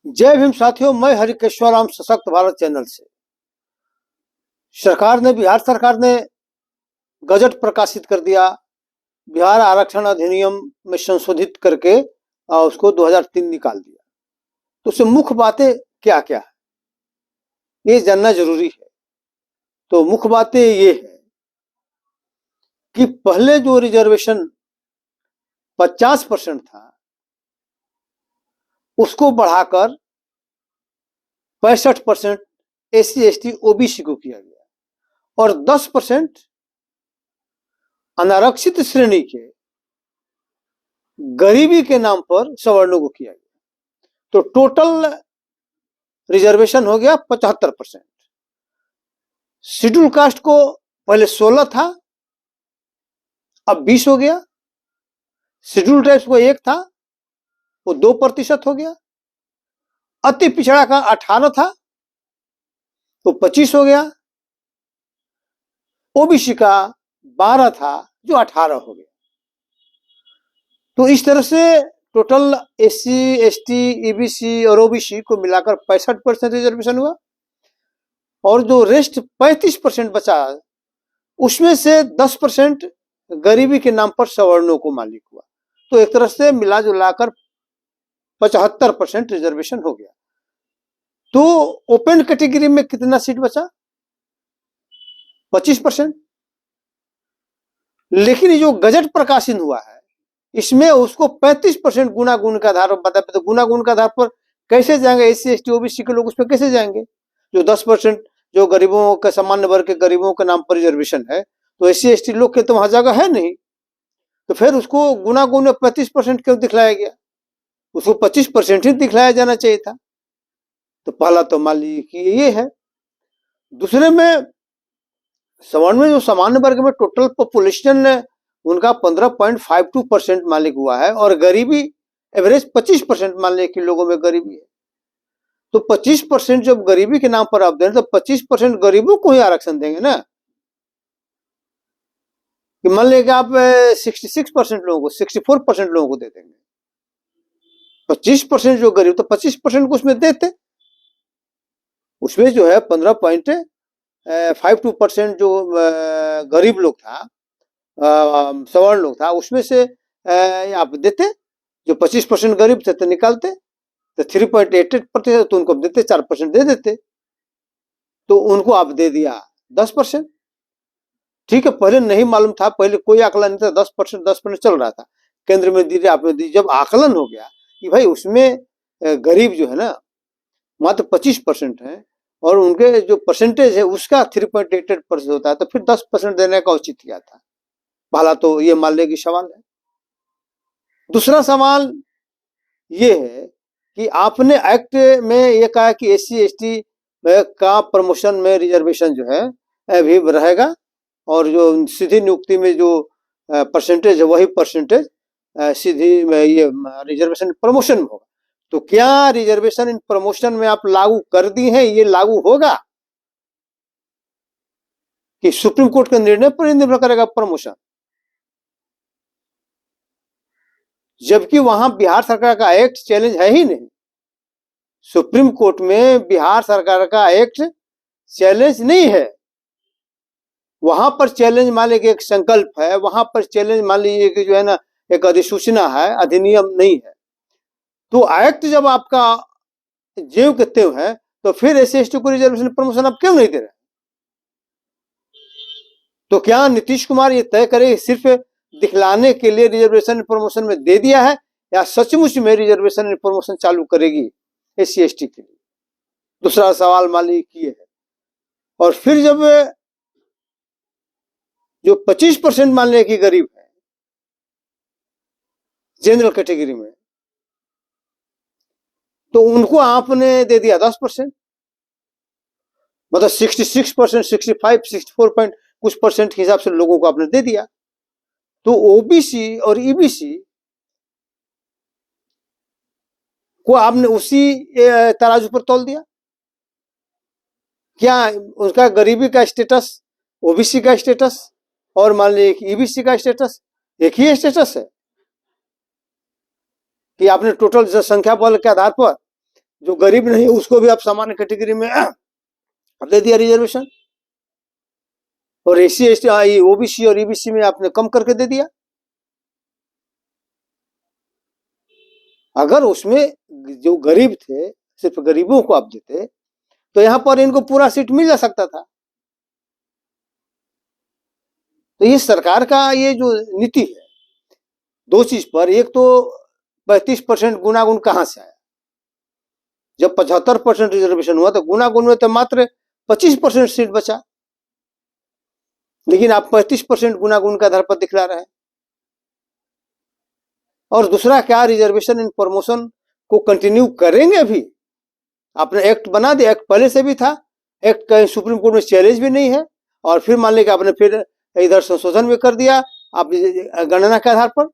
जय भीम साथियों, मैं हरिकेश्वर राम सशक्त भारत चैनल से। बिहार सरकार ने गजट प्रकाशित कर दिया। बिहार आरक्षण अधिनियम में संशोधित करके उसको 2003 निकाल दिया। तो उससे मुख्य बातें क्या क्या है ये जानना जरूरी है। तो मुख्य बातें ये है कि पहले जो रिजर्वेशन 50% था उसको बढ़ाकर 65% SC ST OBC को किया गया और 10% अनारक्षित श्रेणी के गरीबी के नाम पर सवर्णों को किया गया। तो टोटल रिजर्वेशन हो गया 75%। शेड्यूल कास्ट को पहले 16 था, अब 20 हो गया। शेड्यूल ट्राइब्स को 1 था, वो 2% हो गया। अति पिछड़ा का 18 था, तो 25 हो गया। ओबीसी का 12 था, जो 18 हो गया। तो इस तरह से टोटल SC ST EBC और OBC को मिलाकर 65% रिजर्वेशन हुआ और जो रेस्ट 35% बचा उसमें से 10% गरीबी के नाम पर सवर्णों को मालिक हुआ। तो एक तरह से मिला जुलाकर 75% रिजर्वेशन हो गया। तो ओपन कैटेगरी में कितना सीट बचा? 25%। लेकिन जो गजट प्रकाशित हुआ है इसमें उसको 35% गुणागुण के आधार पर बताते। तो गुणागुण के आधार पर कैसे जाएंगे SC ST OBC के लोग, उस पर कैसे जाएंगे? जो 10% जो गरीबों के सामान्य वर्ग के गरीबों के नाम पर रिजर्वेशन है, तो SC ST लोग के तो वहां जगह है नहीं। तो फिर उसको गुणागुण में 35% क्यों दिखलाया गया? उसको 25% ही दिखलाया जाना चाहिए था। तो पहला तो मान लीजिए कि ये है। दूसरे में सवर्ण में जो सामान्य वर्ग में टोटल पॉपुलेशन उनका 15.52% मालिक हुआ है और गरीबी एवरेज 25% मान लिया कि लोगों में गरीबी है। तो 25% जब गरीबी के नाम पर आप दें तो 25% गरीबों को ही आरक्षण देंगे ना। कि मान लिया कि आप 66% लोगों को 64% लोगों को दे देंगे। 25% जो गरीब, तो 25% को उसमें देते। उसमें जो है 15.52% जो गरीब लोग था, सवर्ण लोग था, उसमें से आप देते। जो 25% गरीब थे तो निकालते, तो 3.88% तो उनको देते, 4% दे देते। तो उनको आप दे दिया 10%। ठीक है, पहले नहीं मालूम था, पहले कोई आकलन नहीं था, 10% चल रहा था। केंद्र में दीजिए, आप में दीजिए। जब आकलन हो गया कि भाई उसमें गरीब जो है ना मात्र 25% है और उनके जो परसेंटेज है उसका 3.88% होता है, तो फिर 10% देने का उचित क्या था? पहला तो ये मान लेगी सवाल है। दूसरा सवाल ये है कि आपने एक्ट में ये कहा कि SC ST का प्रमोशन में रिजर्वेशन जो है अभी रहेगा और जो सीधी नियुक्ति में जो परसेंटेज है वही परसेंटेज सीधी में ये रिजर्वेशन प्रमोशन में होगा। तो क्या रिजर्वेशन इन प्रमोशन में आप लागू कर दी हैं? ये लागू होगा कि सुप्रीम कोर्ट के निर्णय पर निर्भर करेगा प्रमोशन? जबकि वहां बिहार सरकार का एक्ट चैलेंज है ही नहीं। सुप्रीम कोर्ट में बिहार सरकार का एक्ट चैलेंज नहीं है। वहां पर चैलेंज मान लीजिए एक संकल्प है, वहां पर चैलेंज मान लीजिए कि जो है ना एक अधिसूचना है, अधिनियम नहीं है। तो एक्ट जब आपका ज्यों के त्यों है तो फिर SC ST को रिजर्वेशन प्रमोशन आप क्यों नहीं दे रहे? तो क्या नीतीश कुमार ये तय करे सिर्फ दिखलाने के लिए रिजर्वेशन प्रमोशन में दे दिया है या सचमुच में रिजर्वेशन प्रमोशन चालू करेगी SC ST के लिए? दूसरा सवाल मान लीजिए है। और फिर जब जो 25% मान लिया कि गरीब है जनरल कैटेगरी में, तो उनको आपने दे दिया 10%, मतलब 66%, 65, 64 कुछ परसेंट के हिसाब से लोगों को आपने दे दिया। तो OBC और EBC को आपने उसी तराजू पर तौल दिया। क्या उसका गरीबी का स्टेटस, OBC का स्टेटस और मान लीजिए EBC का स्टेटस एक ही स्टेटस है? कि आपने टोटल जनसंख्या बल के आधार पर जो गरीब नहीं है उसको भी आप सामान्य कैटेगरी में दे दिया रिजर्वेशन, और एससी एसटी ओबीसी और ईबीसी में आपने कम करके दे दिया। अगर उसमें जो गरीब थे सिर्फ गरीबों को आप देते तो यहां पर इनको पूरा सीट मिल जा सकता था। तो ये सरकार का ये जो नीति है दो चीज पर, एक तो 35% गुनागुन कहां से आया? जब 75% रिजर्वेशन हुआ तो गुनागुन में तो मात्र 25% सीट बचा, लेकिन आप 35% गुनागुन का आधार पर दिखला रहे हैं। और दूसरा क्या, रिजर्वेशन इन प्रमोशन को कंटिन्यू करेंगे भी। आपने एक्ट बना दिया, एक्ट पहले से भी था, एक्ट कहीं सुप्रीम कोर्ट में चैलेंज भी नहीं है, और फिर मान लीजिए आपने फिर इधर संशोधन भी कर दिया आप गणना के आधार पर,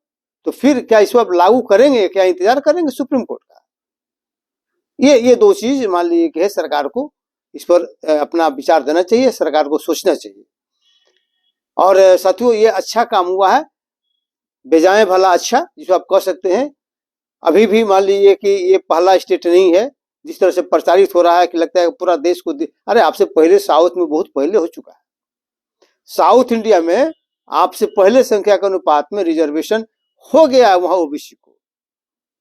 तो फिर क्या इसको आप लागू करेंगे, क्या इंतजार करेंगे सुप्रीम कोर्ट का? ये दो चीज मान लीजिए कि है, सरकार को इस पर अपना विचार देना चाहिए, सरकार को सोचना चाहिए। और साथियों ये अच्छा काम हुआ है, बेजाय भला अच्छा, जिसको आप कह सकते हैं। अभी भी मान लीजिए कि ये पहला स्टेट नहीं है जिस तरह से प्रचारित हो रहा है कि लगता है पूरा देश को अरे आपसे पहले साउथ में बहुत पहले हो चुका है। साउथ इंडिया में आपसे पहले संख्या के अनुपात में रिजर्वेशन हो गया है वहां ओबीसी को,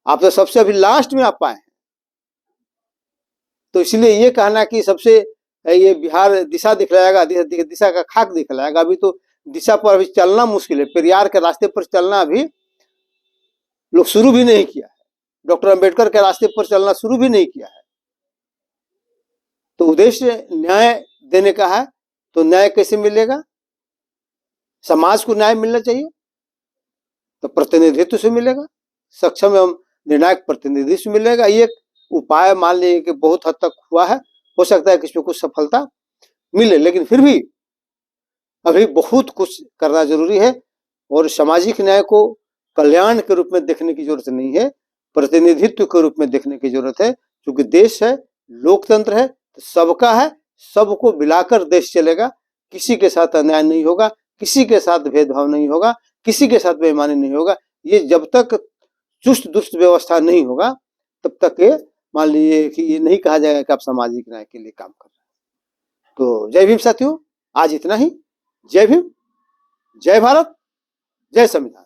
आप तो सबसे अभी लास्ट में आप पाए हैं। तो इसलिए ये कहना कि सबसे ये बिहार दिशा दिखलाएगा, दिशा का खाक दिखलाएगा, अभी तो दिशा पर अभी चलना मुश्किल है। पेरियार के रास्ते पर चलना अभी लोग शुरू भी नहीं किया है, डॉक्टर अंबेडकर के रास्ते पर चलना शुरू भी नहीं किया है। तो उद्देश्य न्याय देने का है, तो न्याय कैसे मिलेगा? समाज को न्याय मिलना चाहिए तो प्रतिनिधित्व से मिलेगा, सक्षम एवं निर्णायक प्रतिनिधि से मिलेगा। ये उपाय मान लीजिए कि बहुत हद तक हुआ है, हो सकता है कि इसमें कुछ सफलता मिले, लेकिन फिर भी अभी बहुत कुछ करना जरूरी है। और सामाजिक न्याय को कल्याण के रूप में देखने की जरूरत नहीं है, प्रतिनिधित्व के रूप में देखने की जरूरत है। क्योंकि देश है, लोकतंत्र है, तो सबका है, सबको मिलाकर देश चलेगा। किसी के साथ अन्याय नहीं होगा, किसी के साथ भेदभाव नहीं होगा, किसी के साथ बेईमानी नहीं होगा। ये जब तक चुस्त दुरुस्त व्यवस्था नहीं होगा तब तक ये मान लीजिए कि ये नहीं कहा जाएगा कि आप सामाजिक न्याय के लिए काम कर रहे हैं। तो जय भीम साथियों, आज इतना ही। जय भीम, जय भारत, जय संविधान।